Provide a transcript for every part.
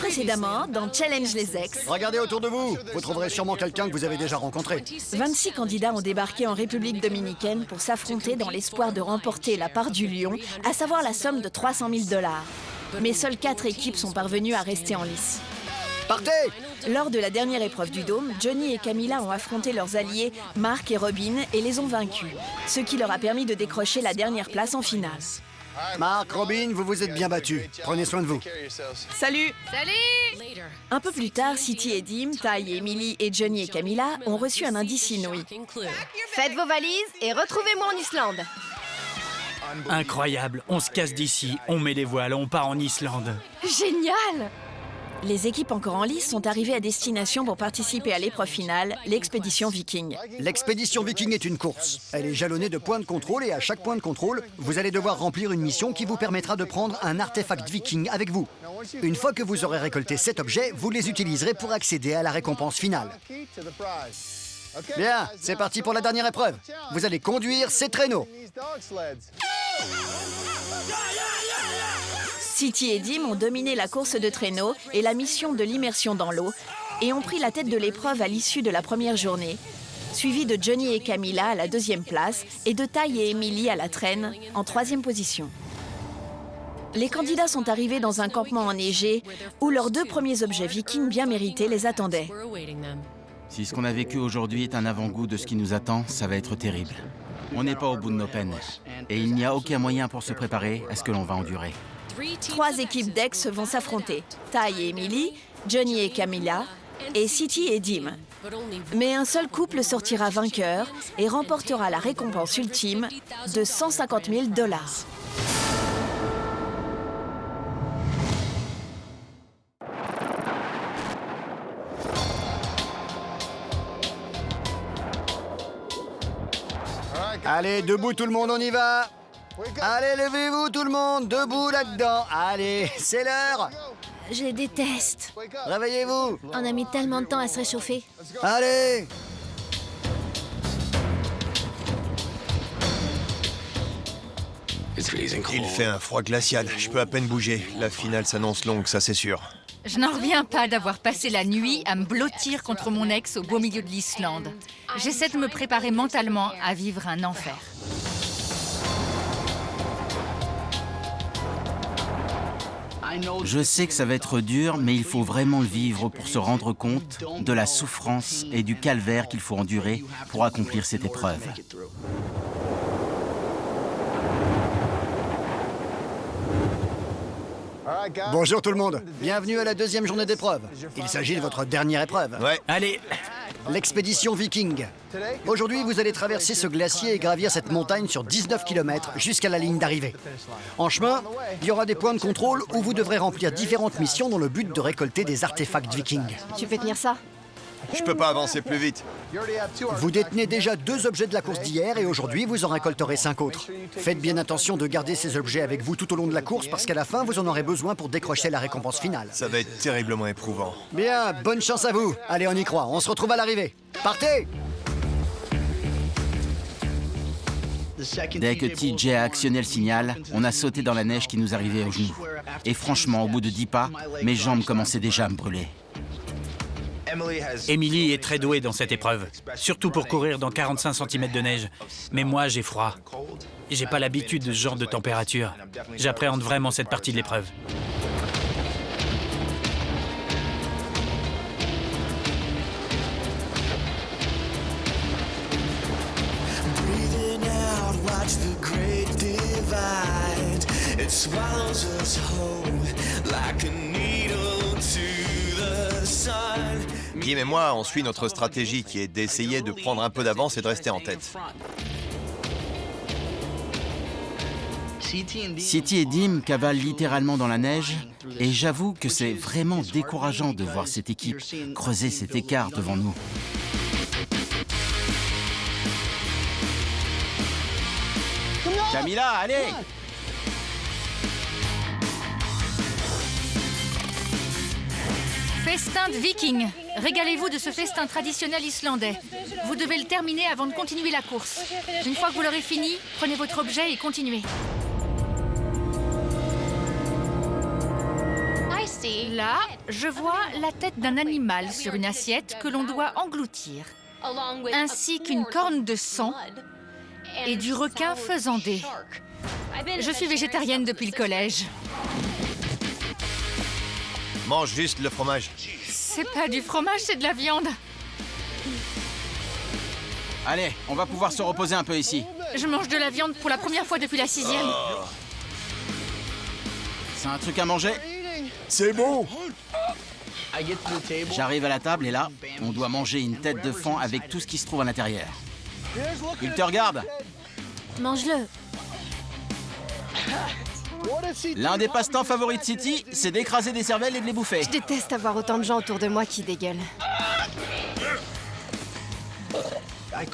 précédemment dans Challenge les Ex. Regardez autour de vous, vous trouverez sûrement quelqu'un que vous avez déjà rencontré. 26 candidats ont débarqué en République dominicaine pour s'affronter dans l'espoir de remporter la part du lion, à savoir la somme de 300 000 $. Mais seules 4 équipes sont parvenues à rester en lice. Partez! Lors de la dernière épreuve du dôme, Johnny et Camilla ont affronté leurs alliés Mark et Robin et les ont vaincus, ce qui leur a permis de décrocher la dernière place en finale. Mark, Robin, vous vous êtes bien battus. Prenez soin de vous. Salut! Salut! Un peu plus tard, City et Dim, Ty et Emily et Johnny et Camilla ont reçu un indice inouï. Faites vos valises et retrouvez-moi en Islande. Incroyable, on se casse d'ici, on met les voiles, on part en Islande. Génial! Les équipes encore en lice sont arrivées à destination pour participer à l'épreuve finale, l'expédition Viking. L'expédition Viking est une course. Elle est jalonnée de points de contrôle et à chaque point de contrôle, vous allez devoir remplir une mission qui vous permettra de prendre un artefact Viking avec vous. Une fois que vous aurez récolté cet objet, vous les utiliserez pour accéder à la récompense finale. Bien, c'est parti pour la dernière épreuve. Vous allez conduire ces traîneaux. City et Dim ont dominé la course de traîneau et la mission de l'immersion dans l'eau et ont pris la tête de l'épreuve à l'issue de la première journée, suivis de Johnny et Camilla à la 2e place et de Ty et Emily à la traîne en 3e position. Les candidats sont arrivés dans un campement enneigé où leurs 2 premiers objets vikings bien mérités les attendaient. Si ce qu'on a vécu aujourd'hui est un avant-goût de ce qui nous attend, ça va être terrible. On n'est pas au bout de nos peines. Et il n'y a aucun moyen pour se préparer à ce que l'on va endurer. 3 équipes d'ex vont s'affronter, Ty et Emily, Johnny et Camilla, et City et Dim. Mais un seul couple sortira vainqueur et remportera la récompense ultime de 150 000 $. Allez, debout tout le monde, on y va. Allez, levez-vous tout le monde, debout là-dedans. Allez, c'est l'heure. Je déteste. Réveillez-vous. On a mis tellement de temps à se réchauffer. Allez. Il fait un froid glacial, je peux à peine bouger. La finale s'annonce longue, ça c'est sûr. Je n'en reviens pas d'avoir passé la nuit à me blottir contre mon ex au beau milieu de l'Islande. J'essaie de me préparer mentalement à vivre un enfer. Je sais que ça va être dur, mais il faut vraiment le vivre pour se rendre compte de la souffrance et du calvaire qu'il faut endurer pour accomplir cette épreuve. Bonjour tout le monde. Bienvenue à la 2e journée d'épreuve. Il s'agit de votre dernière épreuve. Ouais. Allez, L'expédition Viking. Aujourd'hui, vous allez traverser ce glacier et gravir cette montagne sur 19 km jusqu'à la ligne d'arrivée. En chemin, il y aura des points de contrôle où vous devrez remplir différentes missions dans le but de récolter des artefacts Vikings. Tu peux tenir ça? Je peux pas avancer plus vite. Vous détenez déjà 2 objets de la course d'hier et aujourd'hui, vous en récolterez 5 autres. Faites bien attention de garder ces objets avec vous tout au long de la course parce qu'à la fin, vous en aurez besoin pour décrocher la récompense finale. Ça va être terriblement éprouvant. Bien, bonne chance à vous. Allez, on y croit. On se retrouve à l'arrivée. Partez! Dès que TJ a actionné le signal, on a sauté dans la neige qui nous arrivait aux genoux. Et franchement, au bout de 10 pas, mes jambes commençaient déjà à me brûler. Emily est très douée dans cette épreuve, surtout pour courir dans 45 cm de neige. Mais moi, j'ai froid. J'ai pas l'habitude de ce genre de température. J'appréhende vraiment cette partie de l'épreuve. Dim et moi, on suit notre stratégie qui est d'essayer de prendre un peu d'avance et de rester en tête. City et Dim cavalent littéralement dans la neige, et j'avoue que c'est vraiment décourageant de voir cette équipe creuser cet écart devant nous. Camilla, allez! Festin de Viking. Régalez-vous de ce festin traditionnel islandais. Vous devez le terminer avant de continuer la course. Une fois que vous l'aurez fini, prenez votre objet et continuez. Là, je vois la tête d'un animal sur une assiette que l'on doit engloutir, ainsi qu'une corne de sang et du requin faisandé. Je suis végétarienne depuis le collège. Mange juste le fromage. C'est pas du fromage, c'est de la viande. Allez, on va pouvoir se reposer un peu ici. Je mange de la viande pour la première fois depuis la 6e. C'est un truc à manger? C'est bon. J'arrive à la table et là, on doit manger une tête de faon avec tout ce qui se trouve à l'intérieur. Il te regarde. Mange-le. L'un des passe-temps favoris de City, c'est d'écraser des cervelles et de les bouffer. Je déteste avoir autant de gens autour de moi qui dégueulent.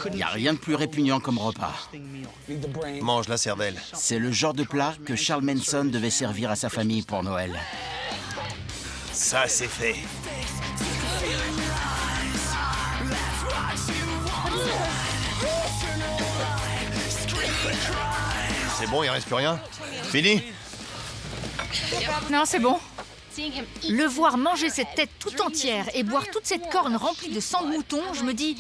Il n'y a rien de plus répugnant comme repas. Mange la cervelle. C'est le genre de plat que Charles Manson devait servir à sa famille pour Noël. Ça, c'est fait. C'est bon, il reste plus rien? Fini? Non, c'est bon. Le voir manger cette tête tout entière et boire toute cette corne remplie de sang de mouton, je me dis,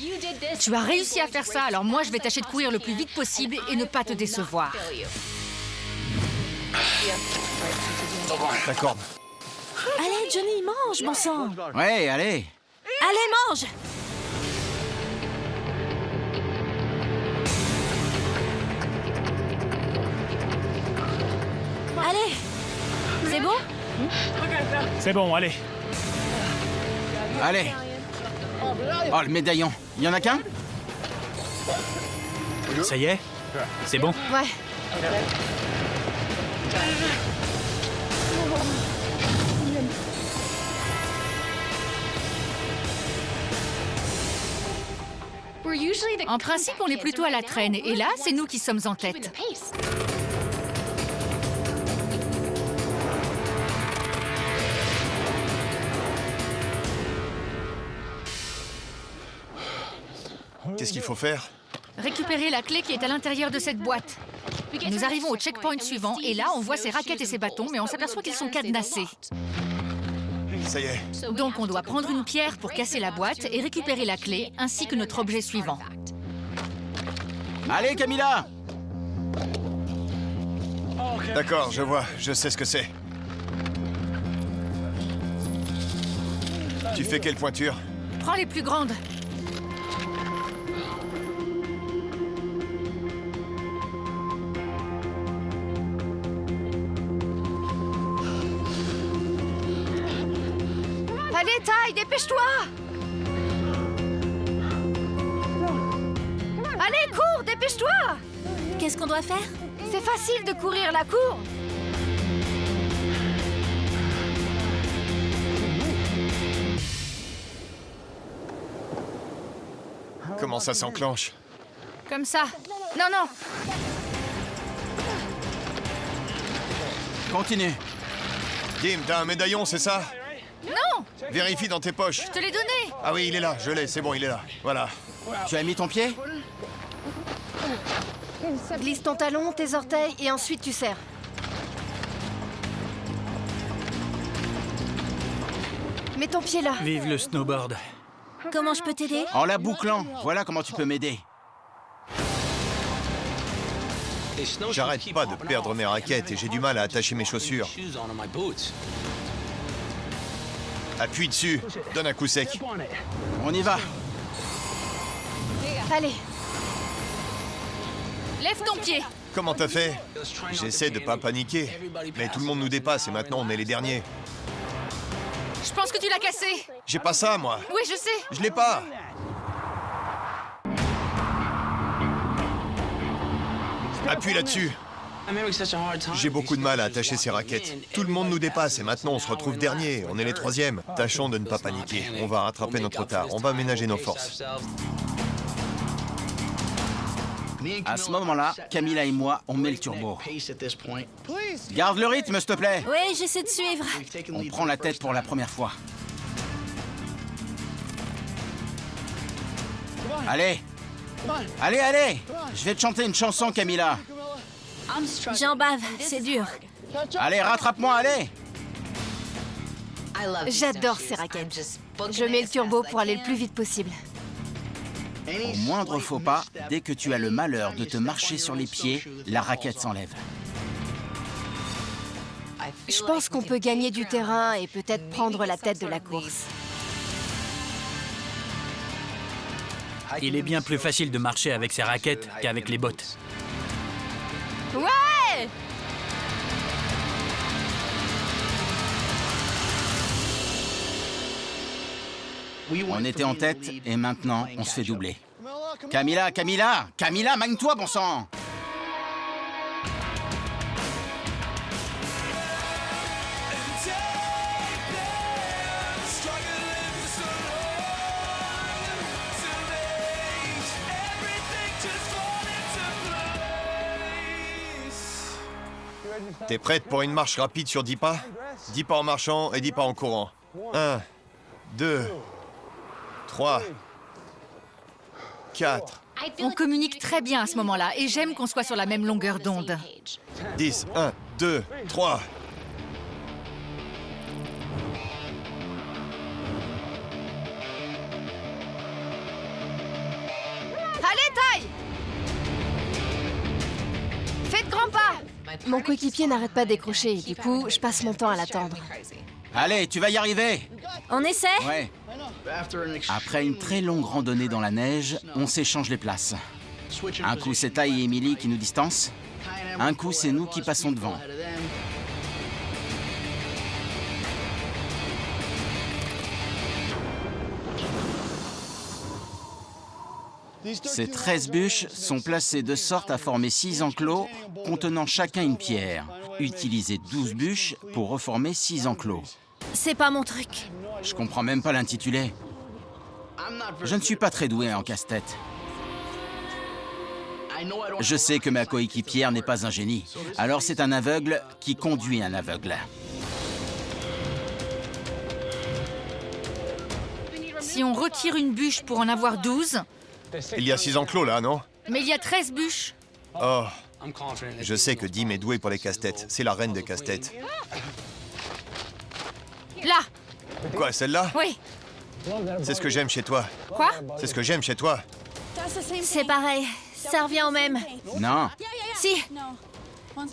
tu as réussi à faire ça, alors moi je vais tâcher de courir le plus vite possible et ne pas te décevoir. La corne. Allez, Johnny, mange, bon sang. Ouais, allez. Allez, mange. Allez. C'est bon? C'est bon, allez. Allez. Oh, le médaillon. Il y en a qu'un? Ça y est? C'est bon? Ouais. En principe, on est plutôt à la traîne, et là, c'est nous qui sommes en tête. Qu'est-ce qu'il faut faire? Récupérer la clé qui est à l'intérieur de cette boîte. Nous arrivons au checkpoint suivant, et là, on voit ces raquettes et ces bâtons, mais on s'aperçoit qu'ils sont cadenassés. Ça y est. Donc, on doit prendre une pierre pour casser la boîte et récupérer la clé, ainsi que notre objet suivant. Allez, Camilla. D'accord, je vois. Je sais ce que c'est. Tu fais quelle pointure? Prends les plus grandes. Allez, Ty, dépêche-toi! Allez, cours, dépêche-toi! Qu'est-ce qu'on doit faire? C'est facile de courir la cour. Comment ça s'enclenche? Comme ça. Non, non. Continue. Dim, t'as un médaillon, c'est ça? Non! Vérifie dans tes poches. Je te l'ai donné. Ah oui, il est là, je l'ai, c'est bon, il est là. Voilà. Tu as mis ton pied? Glisse ton talon, tes orteils, et ensuite tu serres. Mets ton pied là. Vive le snowboard. Comment je peux t'aider? En la bouclant. Voilà comment tu peux m'aider. J'arrête pas de perdre mes raquettes et j'ai du mal à attacher mes chaussures. Appuie dessus, donne un coup sec. On y va. Allez. Lève ton pied. Comment t'as fait? J'essaie de pas paniquer, mais tout le monde nous dépasse et maintenant on est les derniers. Je pense que tu l'as cassé. J'ai pas ça, moi. Oui, je sais. Je l'ai pas. Appuie là-dessus. J'ai beaucoup de mal à attacher ces raquettes. Tout le monde nous dépasse et maintenant on se retrouve dernier. On est les troisièmes. Tâchons de ne pas paniquer. On va rattraper notre retard. On va ménager nos forces. À ce moment-là, Camilla et moi, on met le turbo. Garde le rythme, s'il te plaît. Oui, j'essaie de suivre. On prend la tête pour la première fois. Allez. Allez, allez. Je vais te chanter une chanson, Camilla. J'en bave, c'est dur. Allez, rattrape-moi, allez. J'adore ces raquettes. Je mets le turbo pour aller le plus vite possible. Au moindre faux pas, dès que tu as le malheur de te marcher sur les pieds, la raquette s'enlève. Je pense qu'on peut gagner du terrain et peut-être prendre la tête de la course. Il est bien plus facile de marcher avec ses raquettes qu'avec les bottes. Ouais! On était en tête et maintenant, on se fait doubler. Camilla, Camilla! Camilla, magne-toi, bon sang! T'es prête pour une marche rapide sur 10 pas? 10 pas en marchant et 10 pas en courant. 1, 2, 3, 4, On communique très bien à ce moment-là et j'aime qu'on soit sur la même longueur d'onde. 10, 1, 2, 3. Allez, taille! Fais de grands pas! Mon coéquipier n'arrête pas de décrocher, du coup, je passe mon temps à l'attendre. Allez, tu vas y arriver! On essaie? Ouais. Après une très longue randonnée dans la neige, on s'échange les places. Un coup, c'est Ty et Emily qui nous distancent. Un coup, c'est nous qui passons devant. Ces 13 bûches sont placées de sorte à former 6 enclos contenant chacun une pierre. Utilisez 12 bûches pour reformer 6 enclos. C'est pas mon truc. Je comprends même pas l'intitulé. Je ne suis pas très doué en casse-tête. Je sais que ma coéquipière n'est pas un génie. Alors c'est un aveugle qui conduit un aveugle. Si on retire une bûche pour en avoir 12, Il y a 6 enclos là, non? mais il y a 13 bûches. Oh, je sais que Dim est douée pour les casse-têtes. C'est la reine des casse-têtes. Là, Quoi, celle-là? oui. C'est ce que j'aime chez toi. Quoi? C'est ce que j'aime chez toi. C'est pareil. Ça revient au même. Non, Si.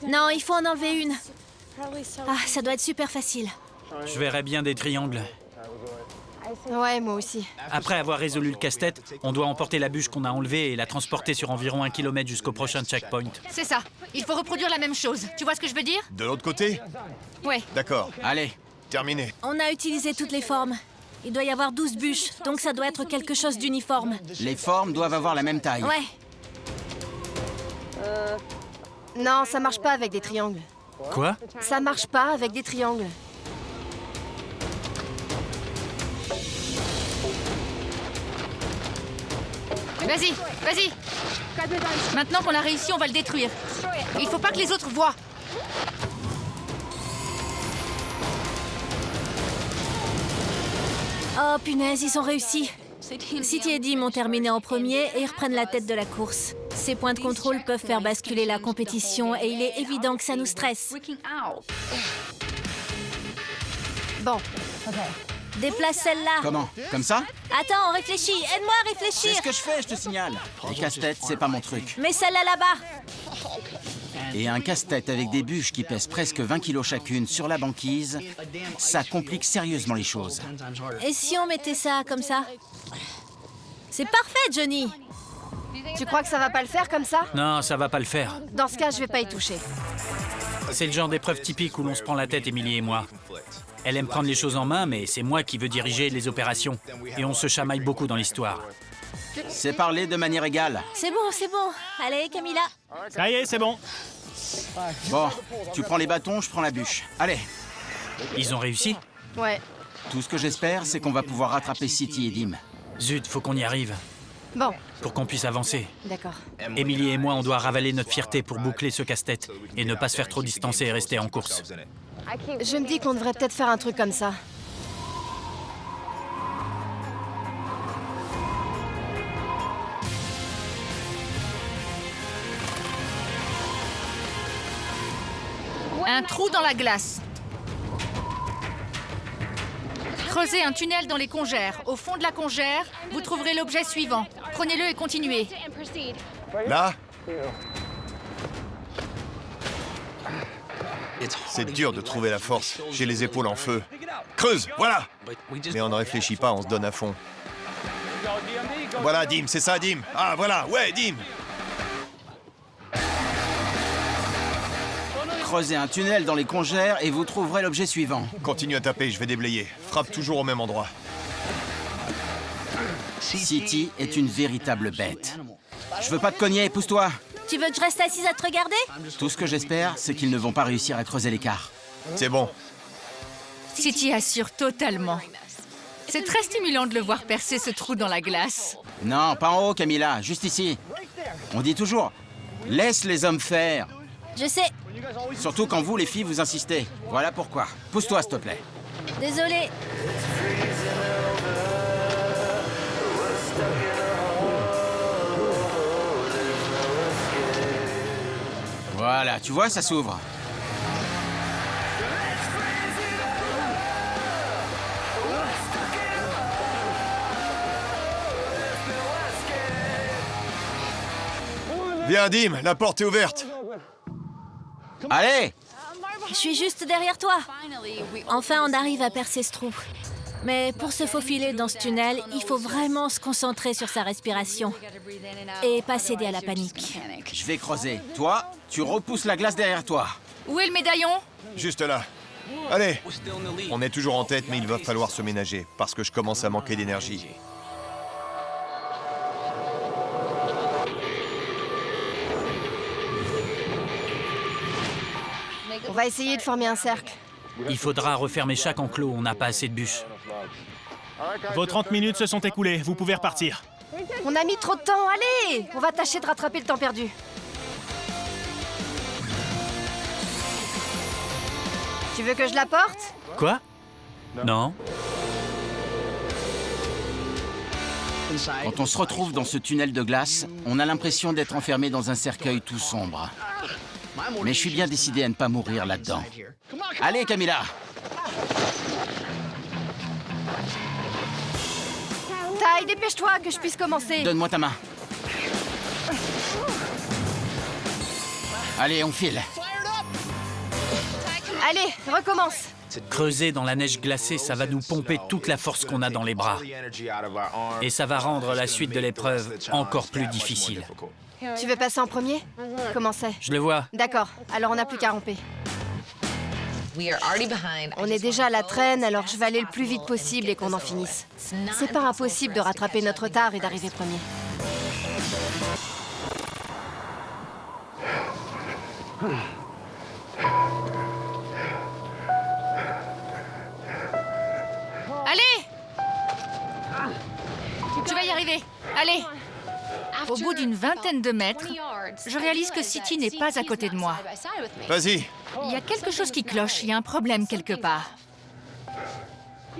Non, il faut en enlever une. Ah, ça doit être super facile. Je verrais bien des triangles. Ouais, moi aussi. Après avoir résolu le casse-tête, on doit emporter la bûche qu'on a enlevée et la transporter sur environ 1 kilomètre jusqu'au prochain checkpoint. C'est ça. Il faut reproduire la même chose. Tu vois ce que je veux dire? De l'autre côté? Ouais. D'accord, allez. terminé. On a utilisé toutes les formes. Il doit y avoir 12 bûches, donc ça doit être quelque chose d'uniforme. Les formes doivent avoir la même taille. Ouais. Non, ça marche pas avec des triangles. Quoi? Ça marche pas avec des triangles. Vas-y, vas-y. Maintenant qu'on a réussi, on va le détruire. Il faut pas que les autres voient. Oh punaise, ils ont réussi. City et Dim ont terminé en premier et ils reprennent la tête de la course. Ces points de contrôle peuvent faire basculer la compétition et il est évident que ça nous stresse. Bon, Déplace celle-là. Comment? Comme ça? Attends, réfléchis. Aide-moi à C'est réfléchir. ce que je fais, je te signale. Les casse-têtes, c'est pas mon truc. Mets celle-là là-bas. Et un casse-tête avec des bûches qui pèsent presque 20 kilos chacune sur la banquise, ça complique sérieusement les choses. Et si on mettait ça comme ça? C'est parfait, Johnny. tu crois que ça va pas le faire comme ça? Non, ça va pas le faire. Dans ce cas, je vais pas y toucher. C'est le genre d'épreuve typique où l'on se prend la tête, Emily et moi. Elle aime prendre les choses en main, mais c'est moi qui veux diriger les opérations. Et on se chamaille beaucoup dans l'histoire. C'est parler de manière égale. C'est bon, c'est bon. Allez, Camilla. Ça y est, c'est bon. Bon, tu prends les bâtons, je prends la bûche. Allez, Ils ont réussi? Ouais. tout ce que j'espère, c'est qu'on va pouvoir rattraper City et Dim. Zut, faut qu'on y arrive. Bon, Pour qu'on puisse avancer. d'accord. Emily et moi, on doit ravaler notre fierté pour boucler ce casse-tête et ne pas se faire trop distancer et rester en course. Je me dis qu'on devrait peut-être faire un truc comme ça. Un trou dans la glace. Creusez un tunnel dans les congères. Au fond de la congère, vous trouverez l'objet suivant. Prenez-le et continuez. Là? C'est dur de trouver la force. J'ai les épaules en feu. Creuse, voilà! Mais on ne réfléchit pas, on se donne à fond. Voilà, Dim, c'est ça, Dim. Ah, voilà, ouais, Dim. Creusez un tunnel dans les congères et vous trouverez l'objet suivant. Continue à taper, je vais déblayer. Frappe toujours au même endroit. City est une véritable bête. Je veux pas te cogner, pousse-toi. Tu veux que je reste assise à te regarder? Tout ce que j'espère, c'est qu'ils ne vont pas réussir à creuser l'écart. C'est bon. City assure totalement. C'est très stimulant de le voir percer ce trou dans la glace. Non, pas en haut, Camilla, juste ici. On dit toujours, laisse les hommes faire. Je sais. Surtout quand vous, les filles, vous insistez. Voilà pourquoi. Pousse-toi, s'il te plaît. Désolée. Voilà, tu vois, ça s'ouvre. Viens, Dim, la porte est ouverte. Allez! Je suis juste derrière toi. Enfin, on arrive à percer ce trou. Mais pour se faufiler dans ce tunnel, il faut vraiment se concentrer sur sa respiration et pas céder à la panique. Je vais creuser. Toi, tu repousses la glace derrière toi. Où est le médaillon? Juste là. Allez. On est toujours en tête, mais il va falloir se ménager, parce que je commence à manquer d'énergie. On va essayer de former un cercle. Il faudra refermer chaque enclos, on n'a pas assez de bûches. Vos 30 minutes se sont écoulées, vous pouvez repartir. On a mis trop de temps, allez! On va tâcher de rattraper le temps perdu. Tu veux que je la porte? Quoi? Non. Quand on se retrouve dans ce tunnel de glace, on a l'impression d'être enfermé dans un cercueil tout sombre. Mais je suis bien décidé à ne pas mourir là-dedans. Allez, Camilla! Ty, dépêche-toi que je puisse commencer. Donne-moi ta main. Allez, on file. Allez, recommence. Creuser dans la neige glacée, ça va nous pomper toute la force qu'on a dans les bras. Et ça va rendre la suite de l'épreuve encore plus difficile. Tu veux passer en premier? Comment c'est? Je le vois. D'accord, alors on n'a plus qu'à ramper. On est déjà à la traîne, alors je vais aller le plus vite possible et qu'on en finisse. C'est pas impossible de rattraper notre retard et d'arriver premier. Allez! Tu vas y arriver. Allez! Au bout d'une vingtaine de mètres, je réalise que City n'est pas à côté de moi. Vas-y. Il y a quelque chose qui cloche, il y a un problème quelque part.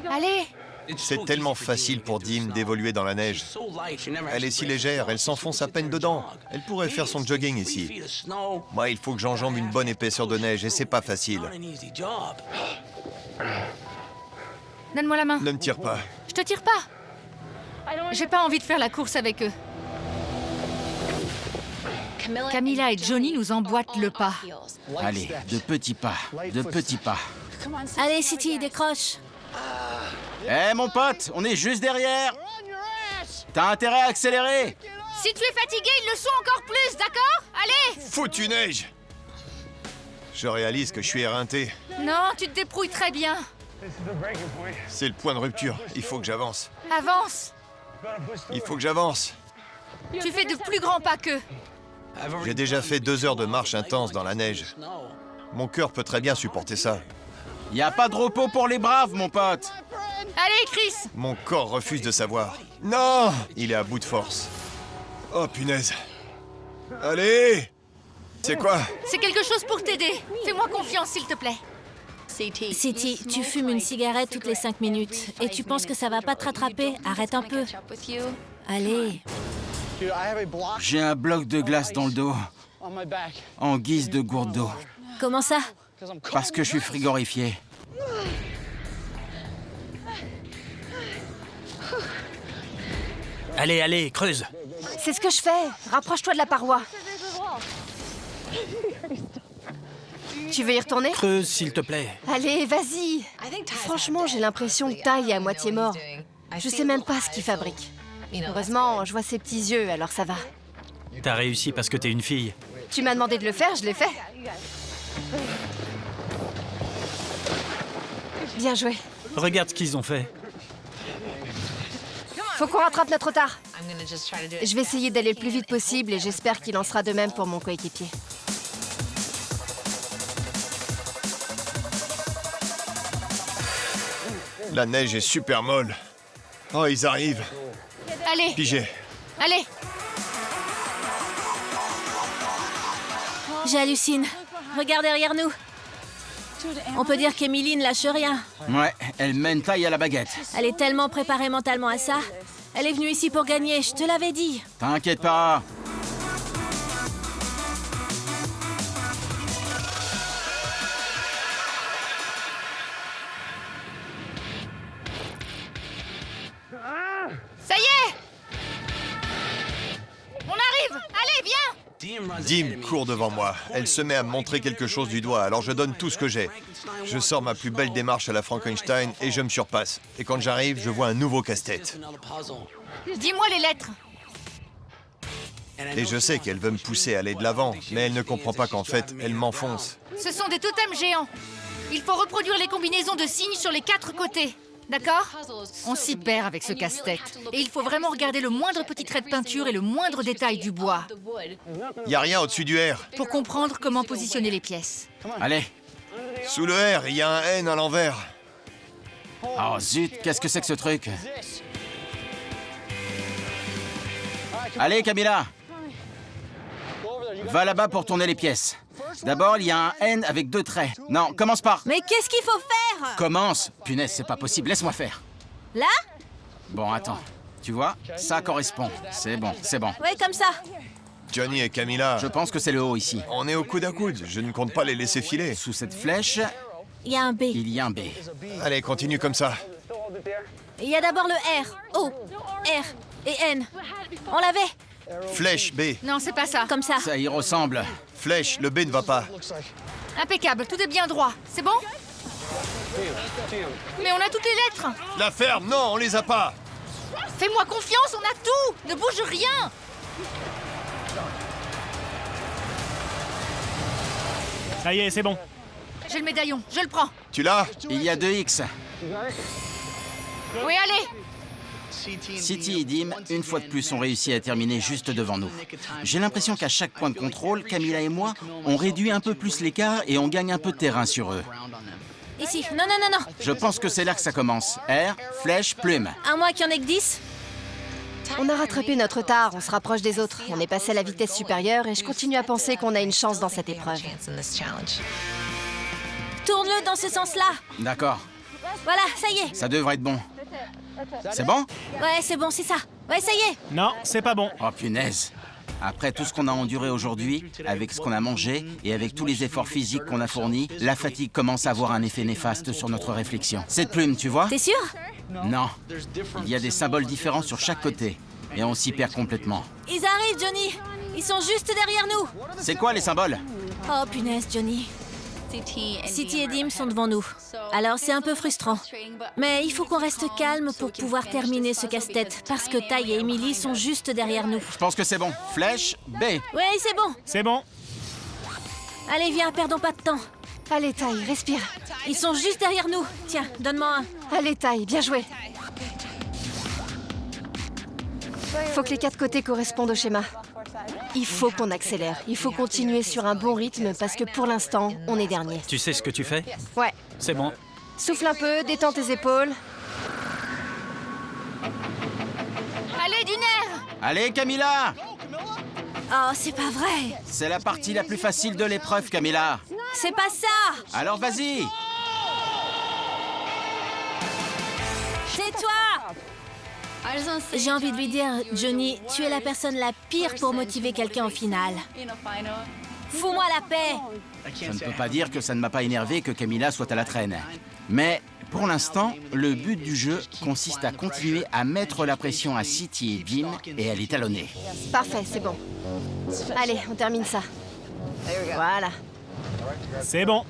Allez! C'est tellement facile pour Dim d'évoluer dans la neige. Elle est si légère, elle s'enfonce à peine dedans. Elle pourrait faire son jogging ici. Moi, il faut que j'enjambe une bonne épaisseur de neige et c'est pas facile. Donne-moi la main. Ne me tire pas. Je te tire pas. J'ai pas envie de faire la course avec eux. Camilla et Johnny nous emboîtent le pas. Allez, de petits pas, de petits pas. Allez, City, décroche. Eh, mon pote, on est juste derrière. T'as intérêt à accélérer. Si tu es fatigué, ils le sont encore plus, d'accord? Allez! Foutue neige! Je réalise que je suis éreinté. Non, tu te débrouilles très bien. C'est le point de rupture. Il faut que j'avance. Avance. Il faut que j'avance. Tu fais de plus grands pas qu'eux. J'ai déjà fait 2 heures de marche intense dans la neige. Mon cœur peut très bien supporter ça. Y a pas de repos pour les braves, mon pote. Allez, Chris! Mon corps refuse de savoir. Non! Il est à bout de force. Oh, punaise. Allez! C'est quoi? C'est quelque chose pour t'aider. Fais-moi confiance, s'il te plaît. City, tu fumes une cigarette toutes les 5 minutes et tu penses que ça va pas te rattraper? Arrête un peu. Allez. J'ai un bloc de glace dans le dos, en guise de gourde d'eau. Comment ça? Parce que je suis frigorifié. Allez, allez, creuse. C'est ce que je fais. Rapproche-toi de la paroi. Tu veux y retourner? Creuse, s'il te plaît. Allez, vas-y. Franchement, j'ai l'impression que Ty est à moitié mort. Je sais même pas ce qu'il fabrique. Heureusement, je vois ses petits yeux, alors ça va. T'as réussi parce que t'es une fille. Tu m'as demandé de le faire, je l'ai fait. Bien joué. Regarde ce qu'ils ont fait. Faut qu'on rattrape notre retard. Je vais essayer d'aller le plus vite possible et j'espère qu'il en sera de même pour mon coéquipier. La neige est super molle. Oh, ils arrivent. Allez, Pigé. allez. J'hallucine. Regarde derrière nous. On peut dire qu'Emily ne lâche rien. Ouais, elle mène Ty à la baguette. Elle est tellement préparée mentalement à ça. Elle est venue ici pour gagner, je te l'avais dit. T'inquiète pas. Ça y est! On arrive! Allez, viens! Dim court devant moi. Elle se met à me montrer quelque chose du doigt, alors je donne tout ce que j'ai. Je sors ma plus belle démarche à la Frankenstein et je me surpasse. Et quand j'arrive, je vois un nouveau casse-tête. Dis-moi les lettres. Et je sais qu'elle veut me pousser à aller de l'avant, mais elle ne comprend pas qu'en fait, elle m'enfonce. Ce sont des totems géants. Il faut reproduire les combinaisons de signes sur les 4 côtés. D'accord? On s'y perd avec ce casse-tête. Et il faut vraiment regarder le moindre petit trait de peinture et le moindre détail du bois Y a rien au-dessus du R. pour comprendre comment positionner les pièces. Allez. Sous le R, il y a un N à l'envers. Oh zut, qu'est-ce que c'est que ce truc? Allez, Camilla. Va là-bas pour tourner les pièces. D'abord, il y a un N avec 2 traits. Non, commence par. Mais qu'est-ce qu'il faut faire? Commence. Punaise, c'est pas possible, laisse-moi faire. Là? Bon, attends. Tu vois, ça correspond. C'est bon, c'est bon. Ouais, comme ça. Johnny et Camilla, Je pense que c'est le haut ici. on est au coude à coude. Je ne compte pas les laisser filer. Sous cette flèche, Il y a un B. il y a un B. Allez, continue comme ça. Il y a d'abord le R, O, R et N. On l'avait? Flèche, B. Non, c'est pas ça. Comme ça. Ça y ressemble. Flèche, le B ne va pas. Impeccable, tout est bien droit. C'est bon? Mais on a toutes les lettres. La ferme, non, on les a pas. Fais-moi confiance, on a tout. Ne bouge rien. Ça y est, c'est bon. J'ai le médaillon, je le prends. Tu l'as? Il y a 2 X. Oui, allez. City et Dim, une fois de plus, ont réussi à terminer juste devant nous. J'ai l'impression qu'à chaque point de contrôle, Camilla et moi, on réduit un peu plus l'écart et on gagne un peu de terrain sur eux. Ici. Non, non, non, non. Je pense que c'est là que ça commence. R, flèche, plume. À moins qu'il y en ait que 10. On a rattrapé notre retard, on se rapproche des autres. On est passé à la vitesse supérieure et je continue à penser qu'on a une chance dans cette épreuve. Tourne-le dans ce sens-là. D'accord, Voilà, ça y est. ça devrait être bon. C'est bon? Ouais, c'est bon, c'est ça. Ouais, ça y est. Non, c'est pas bon. Oh punaise. Après tout ce qu'on a enduré aujourd'hui, avec ce qu'on a mangé et avec tous les efforts physiques qu'on a fournis, la fatigue commence à avoir un effet néfaste sur notre réflexion. Cette plume, tu vois? T'es sûr? Non. Il y a des symboles différents sur chaque côté. Et on s'y perd complètement. Ils arrivent, Johnny. Ils sont juste derrière nous. C'est quoi les symboles? Oh, punaise, Johnny. City et Dim sont devant nous. Alors c'est un peu frustrant. Mais il faut qu'on reste calme pour pouvoir terminer ce casse-tête. Parce que Ty et Emily sont juste derrière nous. Je pense que c'est bon. Flèche, B. Ouais, c'est bon. C'est bon. Allez, viens, perdons pas de temps. Allez, Ty, respire. Ils sont juste derrière nous. Tiens, donne-moi un. Allez, Ty, bien joué. Faut que les 4 côtés correspondent au schéma. Il faut qu'on accélère. Il faut continuer sur un bon rythme parce que pour l'instant, on est dernier. Tu sais ce que tu fais? Ouais. C'est bon. Souffle un peu, détends tes épaules. Allez, du nerf. Allez, Camilla! Oh, c'est pas vrai. C'est la partie la plus facile de l'épreuve, Camilla. C'est pas ça. Alors vas-y! Tais-toi. J'ai envie de lui dire, Johnny, tu es la personne la pire pour motiver quelqu'un en finale. Fous-moi la paix. Je ne peux pas dire que ça ne m'a pas énervé que Camilla soit à la traîne. Mais Pour l'instant, le but du jeu consiste à continuer à mettre la pression à City et Dim et à les talonner. Parfait, c'est bon. Allez, on termine ça. Voilà. C'est bon.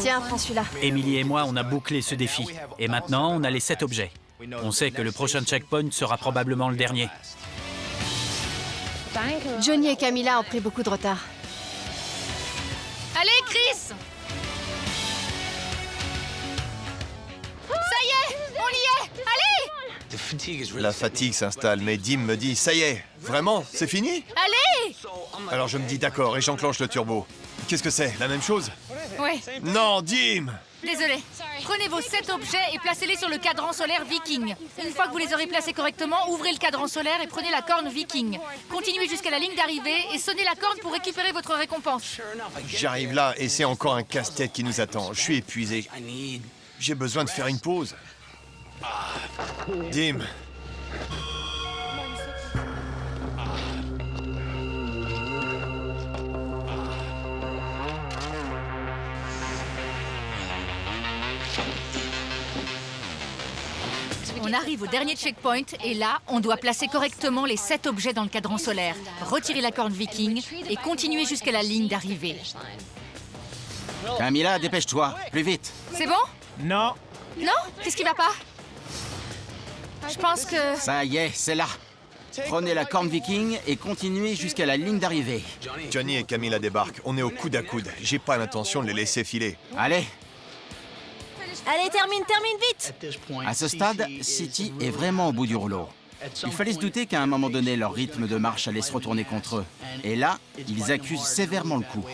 Tiens, prends celui-là. Emily et moi, on a bouclé ce défi. Et maintenant, on a les 7 objets. On sait que le prochain checkpoint sera probablement le dernier. Johnny et Camilla ont pris beaucoup de retard. Allez, Chris! Ça y est, on y est! Allez! La fatigue s'installe, mais Dim me dit « Ça y est, vraiment, c'est fini ?» Allez! Alors je me dis « D'accord » et j'enclenche le turbo. Qu'est-ce que c'est? La même chose? Ouais, Non, Dim! désolé. Prenez vos 7 objets et placez-les sur le cadran solaire Viking. Une fois que vous les aurez placés correctement, ouvrez le cadran solaire et prenez la corne Viking. Continuez jusqu'à la ligne d'arrivée et sonnez la corne pour récupérer votre récompense. J'arrive là et c'est encore un casse-tête qui nous attend. Je suis épuisé. J'ai besoin de faire une pause. Dim. On arrive au dernier checkpoint et là, on doit placer correctement les 7 objets dans le cadran solaire, retirer la corne Viking et continuer jusqu'à la ligne d'arrivée. Camilla, dépêche-toi, plus vite. C'est bon? Non. Non? Qu'est-ce qui va pas? Je pense que... Ça y est, c'est là. Prenez la corne Viking et continuez jusqu'à la ligne d'arrivée. Johnny et Camilla débarquent. On est au coude à coude. J'ai pas l'intention de les laisser filer. Allez, Allez, termine vite! à ce stade, City est vraiment au bout du rouleau. Il fallait se douter qu'à un moment donné, leur rythme de marche allait se retourner contre eux. Et là, ils accusent sévèrement le coup.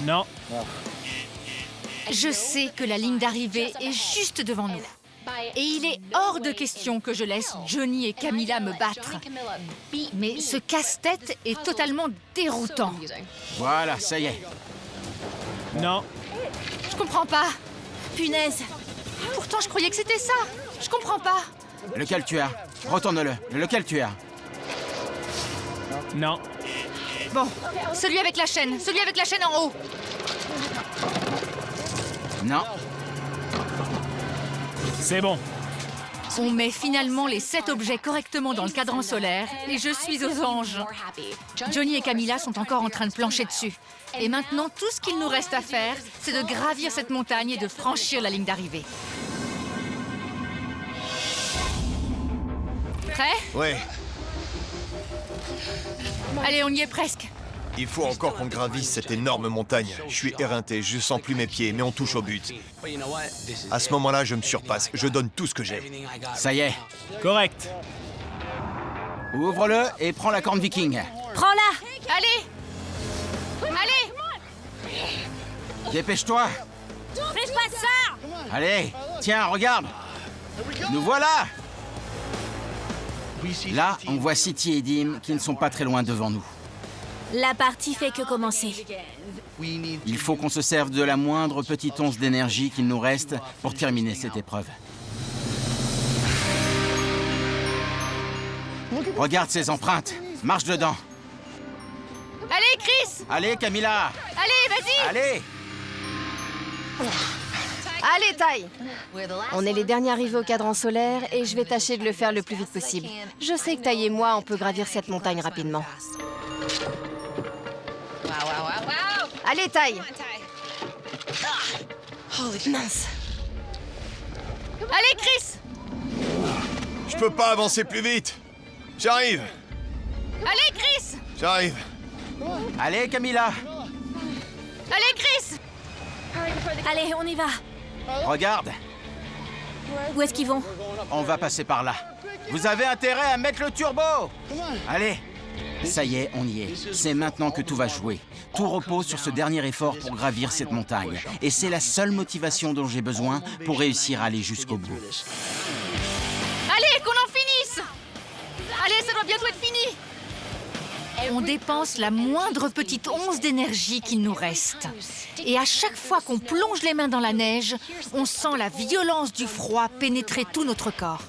Non. Je sais que la ligne d'arrivée est juste devant nous. Et il est hors de question que je laisse Johnny et Camilla me battre. Mais ce casse-tête est totalement déroutant. Voilà, ça y est. Non. Je comprends pas. Punaise! Pourtant, je croyais que c'était ça. Je comprends pas. Lequel tu as? Retourne-le. Lequel tu as? Non. Bon, celui avec la chaîne en haut. Non. C'est bon. On met finalement les 7 objets correctement dans le cadran solaire et je suis aux anges. Johnny et Camilla sont encore en train de plancher dessus. Et maintenant, tout ce qu'il nous reste à faire, c'est de gravir cette montagne et de franchir la ligne d'arrivée. Prêt? Ouais, Allez, on y est presque. il faut encore qu'on gravisse cette énorme montagne. Je suis éreinté, je sens plus mes pieds, mais on touche au but. À ce moment-là, je me surpasse. Je donne tout ce que j'ai. Ça y est. Correct. Ouvre-le et prends la corne Viking. Prends-la! Allez! Allez! Dépêche-toi. Fais pas ça! Allez, tiens, regarde. Nous voilà. Là, on voit City et Dim qui ne sont pas très loin devant nous. La partie fait que commencer. Il faut qu'on se serve de la moindre petite once d'énergie qu'il nous reste pour terminer cette épreuve. Regarde ces empreintes. Marche dedans. Allez, Chris! Allez, Camilla. Allez, vas-y! Allez. Allez, Ty! On est les derniers arrivés au cadran solaire et je vais tâcher de le faire le plus vite possible. Je sais que Ty et moi, on peut gravir cette montagne rapidement. Allez, Ty! Mince. Allez, Chris! Je peux pas avancer plus vite. J'arrive. Allez, Chris! J'arrive. Allez, Camilla. Allez, Chris! Allez, on y va. Regarde, Où est-ce qu'ils vont? on va passer par là. Vous avez intérêt à mettre le turbo. Allez. Ça y est, on y est. C'est maintenant que tout va jouer. Tout repose sur ce dernier effort pour gravir cette montagne. Et c'est la seule motivation dont j'ai besoin pour réussir à aller jusqu'au bout. Allez, qu'on en finisse! Allez, ça doit bientôt être fini! On dépense la moindre petite once d'énergie qu'il nous reste. Et à chaque fois qu'on plonge les mains dans la neige, on sent la violence du froid pénétrer tout notre corps.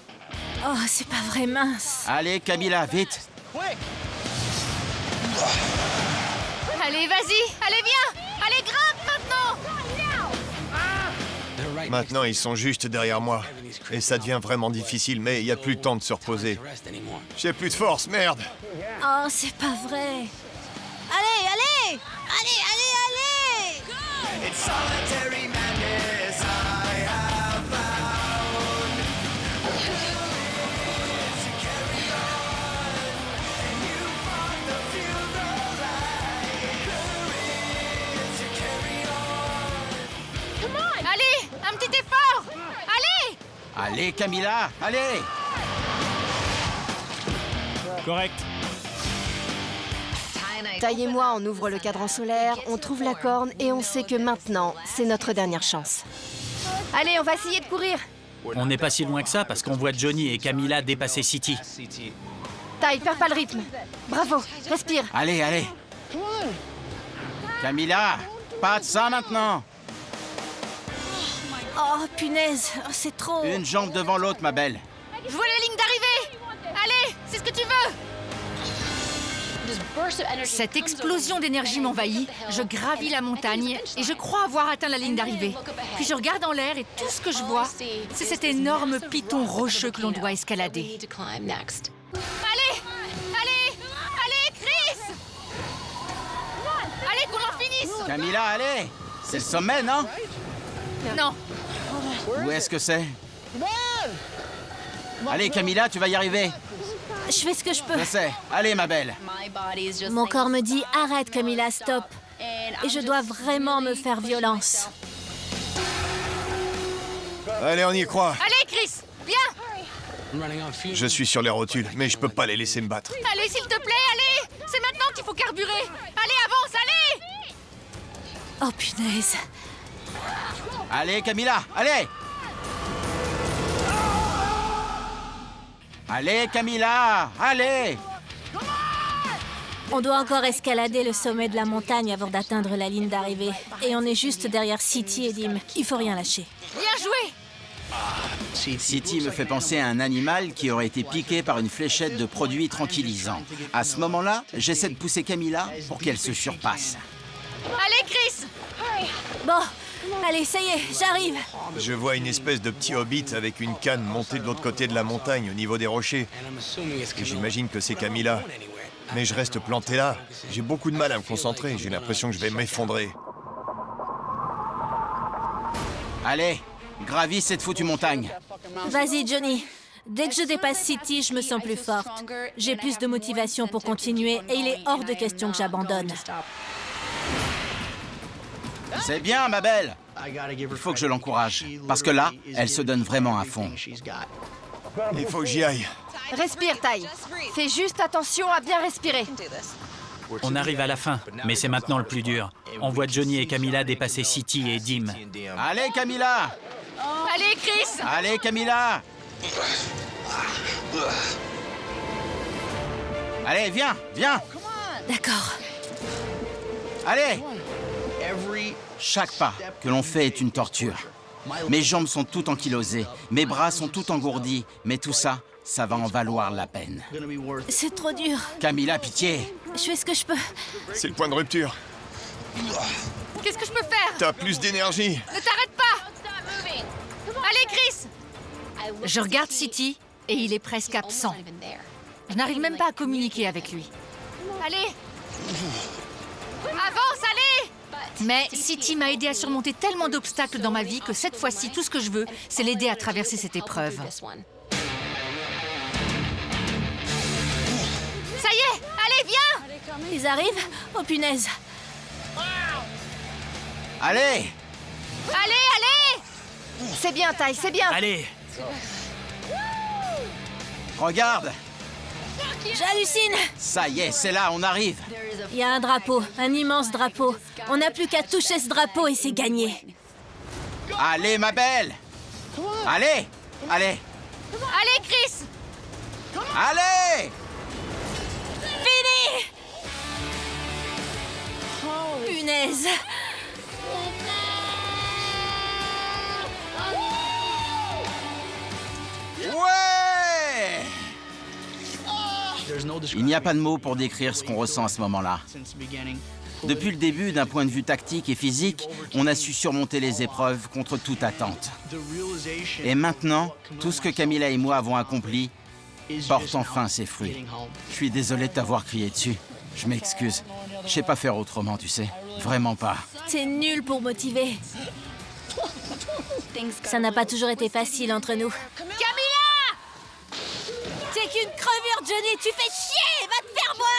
Oh, c'est pas vrai mince. Allez, Camilla, vite. Allez, vas-y! Allez, viens! Allez, grimpe maintenant! Maintenant, ils sont juste derrière moi. Et ça devient vraiment difficile, mais il n'y a plus le temps de se reposer. J'ai plus de force, merde! Oh, c'est pas vrai. Allez, allez! Allez, allez, allez! Allez, un petit effort. Allez! Allez, Camilla, allez! Correct. Ty et moi, on ouvre le cadran solaire, on trouve la corne et on sait que maintenant, c'est notre dernière chance. Allez, on va essayer de courir. On n'est pas si loin que ça parce qu'on voit Johnny et Camilla dépasser City. Ty, perds pas le rythme. Bravo, respire. Allez, allez! Camilla, pas de ça maintenant! Oh, punaise, oh, c'est trop. Une jambe devant l'autre, ma belle. Je vois la ligne d'arrivée. Allez, c'est ce que tu veux. Cette explosion d'énergie m'envahit. Je gravis la montagne et je crois avoir atteint la ligne d'arrivée. Puis je regarde en l'air et tout ce que je vois, c'est cet énorme piton rocheux que l'on doit escalader. Allez! Allez! Allez, Chris! Allez, qu'on en finisse! Camilla, allez! C'est le sommet, non? Non, Où est-ce que c'est? Allez, Camilla, tu vas y arriver. Je fais ce que je peux. Je sais. Allez, ma belle. Mon corps me dit arrête, Camilla, stop. Et je dois vraiment me faire violence. Allez, on y croit. allez, Chris! Viens! Je suis sur les rotules, mais je peux pas les laisser me battre. Allez, s'il te plaît, allez! C'est maintenant qu'il faut carburer! Allez, avance, allez! Oh, punaise. Allez, Camilla, allez! Allez, Camilla, allez! On doit encore escalader le sommet de la montagne avant d'atteindre la ligne d'arrivée. Et on est juste derrière City et Dim. Il faut rien lâcher. Bien joué! City me fait penser à un animal qui aurait été piqué par une fléchette de produits tranquillisants. À ce moment-là, j'essaie de pousser Camilla pour qu'elle se surpasse. Allez, Chris! Bon, allez, ça y est, j'arrive. Je vois une espèce de petit hobbit avec une canne montée de l'autre côté de la montagne, au niveau des rochers. Et j'imagine que c'est Camilla. Mais je reste planté là. J'ai beaucoup de mal à me concentrer. J'ai l'impression que je vais m'effondrer. Allez, gravis cette foutue montagne. Vas-y, Johnny. Dès que je dépasse City, je me sens plus forte. J'ai plus de motivation pour continuer et il est hors de question que j'abandonne. C'est bien, ma belle. Il faut que je l'encourage. Parce que là, elle se donne vraiment à fond. Il faut que j'y aille. Respire, Ty. Fais juste attention à bien respirer. On arrive à la fin, mais c'est maintenant le plus dur. On voit Johnny et Camilla dépasser City et Dim. Allez, Camilla! Allez, Chris! Allez, Camilla! Allez, viens, viens! D'accord. Allez! Chaque pas que l'on fait est une torture. Mes jambes sont toutes ankylosées, mes bras sont tout engourdis, mais tout ça, ça va en valoir la peine. C'est trop dur. Camilla, pitié! Je fais ce que je peux. C'est le point de rupture. Qu'est-ce que je peux faire? T'as plus d'énergie. Ne t'arrête pas! Allez, Chris! Je regarde City et il est presque absent. Je n'arrive même pas à communiquer avec lui. Allez! Avance, allez! Mais City m'a aidé à surmonter tellement d'obstacles dans ma vie que cette fois-ci, tout ce que je veux, c'est l'aider à traverser cette épreuve. Ça y est! Allez, viens! Ils arrivent? Oh, punaise. Allez! Allez, allez! C'est bien, Ty, c'est bien. Allez! Regarde! J'hallucine. Ça y est, c'est là, on arrive! Il y a un drapeau, un immense drapeau. On n'a plus qu'à toucher ce drapeau et c'est gagné. Allez, ma belle! Allez! Allez! Allez, Chris! Allez! Fini! Punaise. Ouais! Il n'y a pas de mots pour décrire ce qu'on ressent à ce moment-là. Depuis le début, d'un point de vue tactique et physique, on a su surmonter les épreuves contre toute attente. Et maintenant, tout ce que Camilla et moi avons accompli porte enfin ses fruits. Je suis désolé de t'avoir crié dessus. Je m'excuse. Je sais pas faire autrement, tu sais. Vraiment pas. T'es nul pour motiver. Ça n'a pas toujours été facile entre nous. Camilla! T'es qu'une crevure, Johnny! Tu fais chier! Va te faire voir!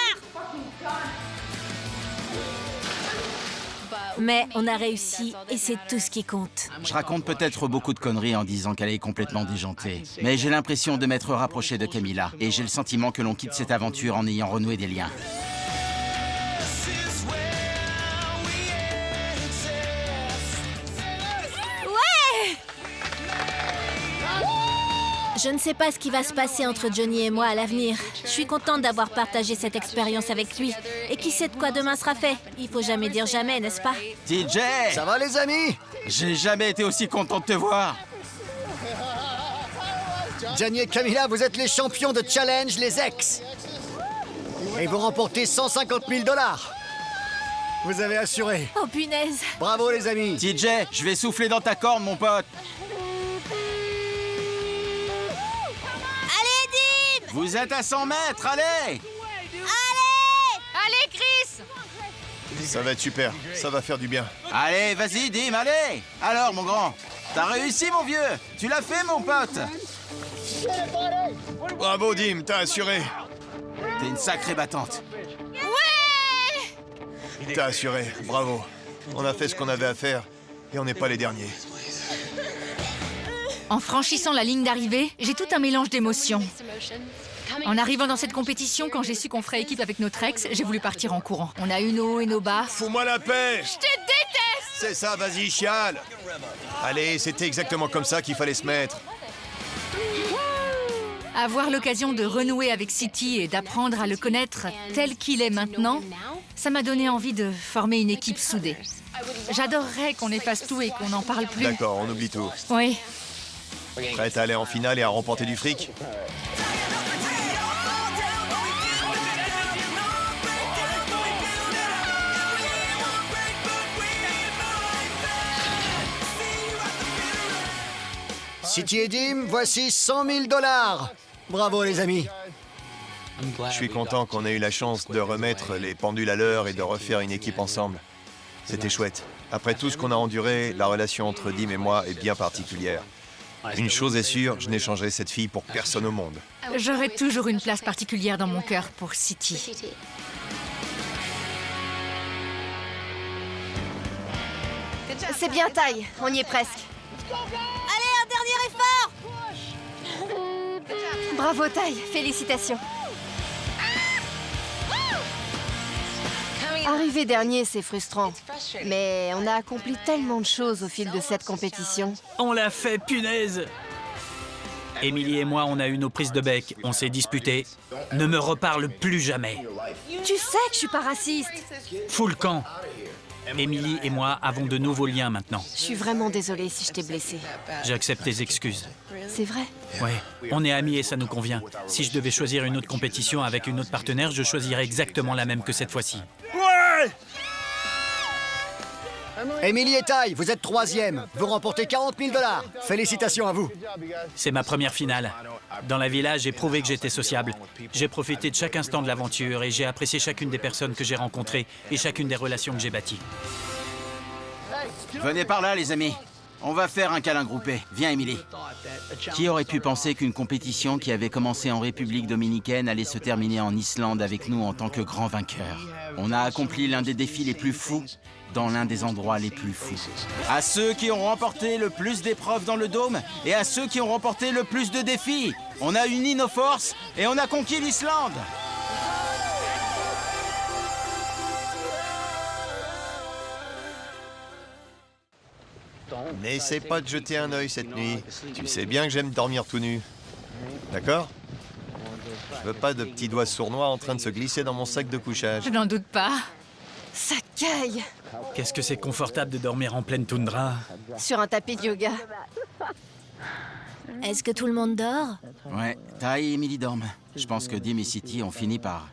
Mais on a réussi et c'est tout ce qui compte. Je raconte peut-être beaucoup de conneries en disant qu'elle est complètement déjantée. Mais j'ai l'impression de m'être rapproché de Camilla. Et j'ai le sentiment que l'on quitte cette aventure en ayant renoué des liens. Je ne sais pas ce qui va se passer entre Johnny et moi à l'avenir. Je suis contente d'avoir partagé cette expérience avec lui. Et qui sait de quoi demain sera fait? Il faut jamais dire jamais, n'est-ce pas? TJ! Ça va les amis? J'ai jamais été aussi content de te voir. Johnny et Camilla, vous êtes les champions de challenge les ex. Et vous remportez 150 000 $. Vous avez assuré. Oh punaise! Bravo les amis. TJ, je vais souffler dans ta corne, mon pote. Vous êtes à 100 mètres, allez! Allez, Chris! Ça va être super, ça va faire du bien. Allez, vas-y, Dim, allez! Alors, mon grand, t'as réussi, mon vieux! Tu l'as fait, mon pote! Bravo Dim, t'as assuré. T'es une sacrée battante. T'as assuré, bravo. On a fait ce qu'on avait à faire et on n'est pas les derniers. En franchissant la ligne d'arrivée, j'ai tout un mélange d'émotions. En arrivant dans cette compétition, quand j'ai su qu'on ferait équipe avec notre ex, j'ai voulu partir en courant. On a eu nos hauts et nos bas. Fous-moi la paix! Je te déteste! C'est ça, vas-y, chiale! Allez, c'était exactement comme ça qu'il fallait se mettre. Avoir l'occasion de renouer avec City et d'apprendre à le connaître tel qu'il est maintenant, ça m'a donné envie de former une équipe soudée. J'adorerais qu'on efface tout et qu'on n'en parle plus. D'accord, on oublie tout. Oui. Prête à aller en finale et à remporter du fric? City et Dim, voici 100 000 $. Bravo les amis. Je suis content qu'on ait eu la chance de remettre les pendules à l'heure et de refaire une équipe ensemble. C'était chouette. Après tout ce qu'on a enduré, la relation entre Dim et moi est bien particulière. Une chose est sûre, je n'échangerai cette fille pour personne au monde. J'aurai toujours une place particulière dans mon cœur pour City. C'est bien, Ty. On y est presque. Allez, un dernier effort! Bravo, Ty. Félicitations. Arriver dernier, c'est frustrant. Mais on a accompli tellement de choses au fil de cette compétition. On l'a fait, punaise! Émilie et moi, on a eu nos prises de bec, on s'est disputés. Ne me reparle plus jamais. Tu sais que je suis pas raciste. Fous le camp! Émilie et moi avons de nouveaux liens maintenant. Je suis vraiment désolée si je t'ai blessée. J'accepte tes excuses. C'est vrai? Ouais, on est amis et ça nous convient. Si je devais choisir une autre compétition avec une autre partenaire, je choisirais exactement la même que cette fois-ci. Émilie et Ty, vous êtes 3e. Vous remportez 40 000 $. Félicitations à vous. C'est ma première finale. Dans la villa, j'ai prouvé que j'étais sociable. J'ai profité de chaque instant de l'aventure et j'ai apprécié chacune des personnes que j'ai rencontrées et chacune des relations que j'ai bâties. Venez par là, les amis. On va faire un câlin groupé. Viens, Émilie. Qui aurait pu penser qu'une compétition qui avait commencé en République dominicaine allait se terminer en Islande avec nous en tant que grands vainqueurs? On a accompli l'un des défis les plus fous dans l'un des endroits les plus fous. À ceux qui ont remporté le plus d'épreuves dans le dôme et à ceux qui ont remporté le plus de défis, on a uni nos forces et on a conquis l'Islande. N'essaie pas de jeter un œil cette nuit. Tu sais bien que j'aime dormir tout nu. D'accord? Je veux pas de petits doigts sournois en train de se glisser dans mon sac de couchage. Je n'en doute pas. Ça caille. Qu'est-ce que c'est confortable de dormir en pleine toundra. Sur un tapis de yoga. Est-ce que tout le monde dort? Ouais, Ty et Émilie dorment. Je pense que Dim et City ont fini par...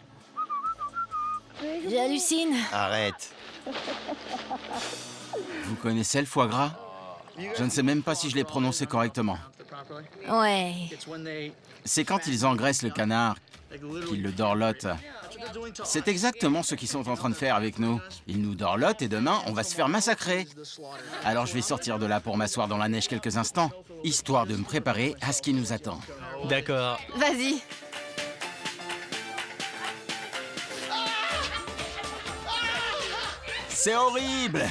J'hallucine. Arrête. Vous connaissez le foie gras? Je ne sais même pas si je l'ai prononcé correctement. Ouais. C'est quand ils engraissent le canard qu'ils le dorlotent. C'est exactement ce qu'ils sont en train de faire avec nous. Ils nous dorlotent et demain, on va se faire massacrer. Alors je vais sortir de là pour m'asseoir dans la neige quelques instants, histoire de me préparer à ce qui nous attend. D'accord. Vas-y. C'est horrible!